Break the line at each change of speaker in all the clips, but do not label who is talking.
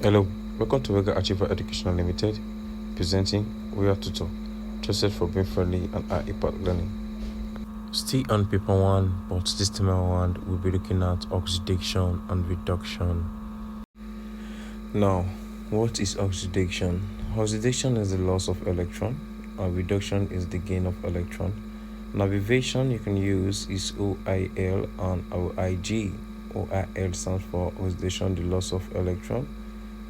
Hello, welcome to Regal Achievers Educational Ltd. Presenting We Are Tutor, trusted for being friendly and high impact learning. Still on paper 1, but this time around we'll be looking at oxidation and reduction. Now, what is oxidation? Oxidation is the loss of electron, and reduction is the gain of electron. An abbreviation you can use is OIL and OIG. OIL stands for oxidation, the loss of electron,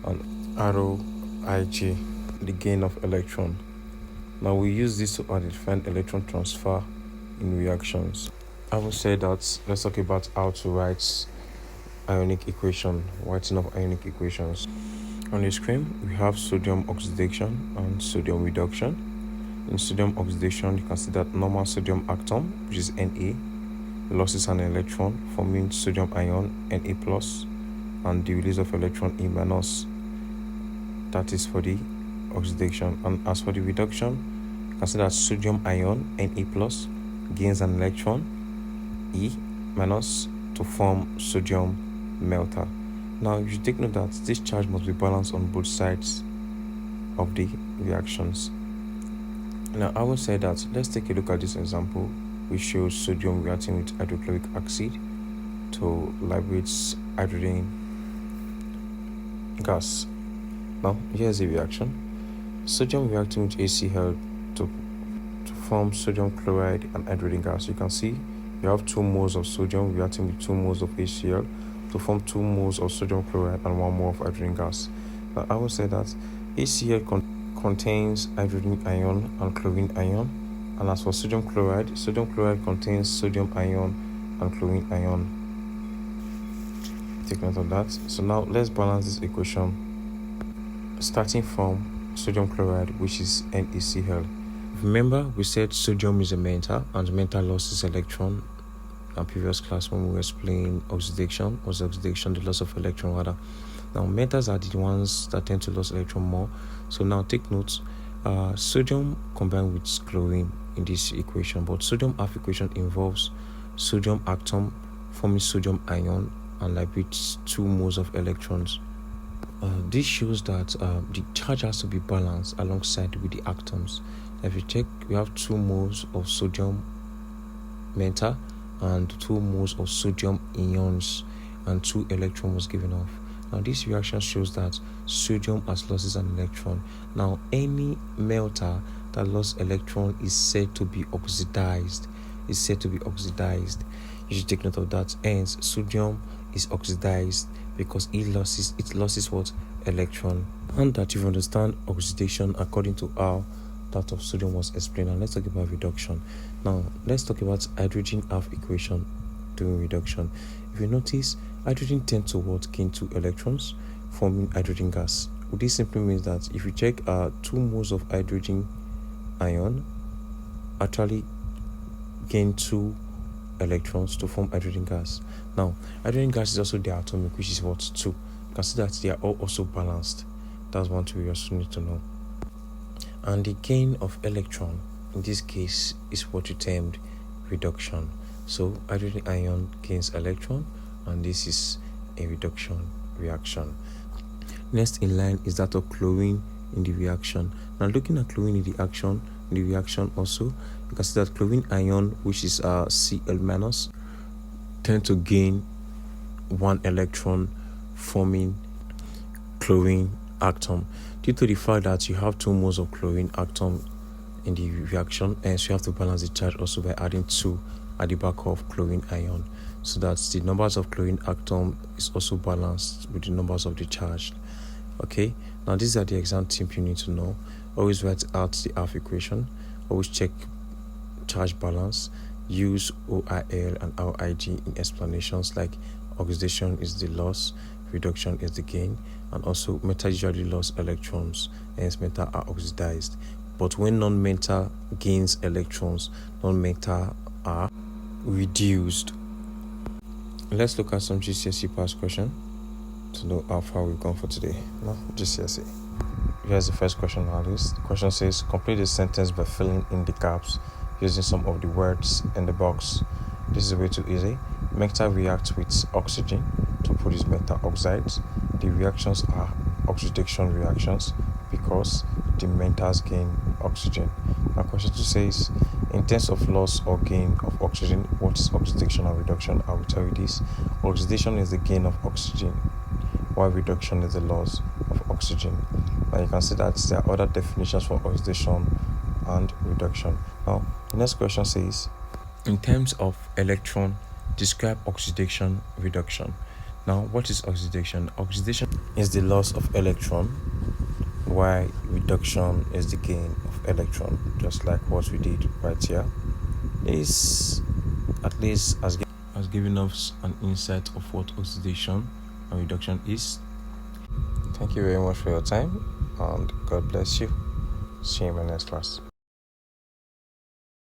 and ROIG, the gain of electron. Now we use this to identify electron transfer in reactions. Having said that, let's talk about how to write ionic equation, writing of ionic equations. On the screen, we have sodium oxidation and sodium reduction. In sodium oxidation, you can see that normal sodium atom, which is Na, loses an electron, forming sodium ion Na+, and the release of electron E-. That is for the oxidation. And as for the reduction, you can see that sodium ion Na+ gains an electron E- to form sodium melter. Now you should take note that this charge must be balanced on both sides of the reactions. Now I will say that let's take a look at this example which shows sodium reacting with hydrochloric acid to liberate hydrogen gas. Now here's a reaction. Sodium reacting with HCl to form sodium chloride and hydrogen gas. You can see you have 2 moles of sodium reacting with 2 moles of HCl to form 2 moles of sodium chloride and 1 mole of hydrogen gas. Now I will say that HCl contains hydrogen ion and chlorine ion, and as for sodium chloride contains sodium ion and chlorine ion. Take note of that. So now let's balance this equation starting from sodium chloride, which is NaCl. Remember, we said sodium is a mental, and mental loses electron. In previous class when we were explaining oxidation, the loss of electron rather. Now metals are the ones that tend to lose electron more. So now take note, sodium combined with chlorine in this equation, but sodium half equation involves sodium atom forming sodium ion and liberates 2 moles of electrons. This shows that the charge has to be balanced alongside with the atoms. If you check, we have 2 moles of sodium mental and 2 moles of sodium ions, and 2 electrons was given off. Now this reaction shows that sodium has lost an electron. Now any melter that lost electron is said to be oxidized. You should take note of that. Hence sodium is oxidized because it loses what? Electron. And that you understand oxidation according to how that of sodium was explained. And let's talk about reduction. Now let's talk about hydrogen half equation during reduction. If you notice, hydrogen tends to gain 2 electrons, forming hydrogen gas. This simply means that if you check 2 moles of hydrogen ion actually gain 2 electrons to form hydrogen gas. Now hydrogen gas is also diatomic, which is 2. You can see that they are all also balanced. That's one thing we also need to know. And the gain of electron in this case is what you termed reduction. So hydrogen ion gains electron, and this is a reduction reaction. Next in line is that of chlorine in the reaction. Now looking at chlorine in the reaction also, you can see that chlorine ion, which is Cl-, tend to gain 1 electron, forming chlorine atom. Due to the fact that you have 2 moles of chlorine atom in the reaction, and so you have to balance the charge also by adding 2 at the back of chlorine ion, so that the numbers of chlorine atom is also balanced with the numbers of the charge. Okay, now these are the exam tips you need to know. Always write out the half equation, always check charge balance, use OIL and ROIG in explanations like oxidation is the loss, reduction is the gain, and also metal usually lose electrons, hence metal are oxidized. But when non-metal gains electrons, non-metal are reduced. Let's look at some GCSE past question to know how far we've gone for today. Now, GCSE. Here's the first question on our list. The question says, complete the sentence by filling in the gaps using some of the words in the box. This is way too easy. Metal reacts with oxygen to produce metal oxides. The reactions are oxidation reactions because the metals gain oxygen. Now question 2 says, in terms of loss or gain of oxygen, what is oxidation and reduction? I will tell you this. Oxidation is the gain of oxygen, while reduction is the loss of oxygen. Now you can see that there are other definitions for oxidation and reduction. Now the next question says, in terms of electron, describe oxidation reduction. Now what is oxidation? Oxidation is the loss of electron, while reduction is the gain of electron, just like what we did right here. This at least has given us an insight of what oxidation and reduction is. Thank you very much for your time, and God bless you. See you in my next class.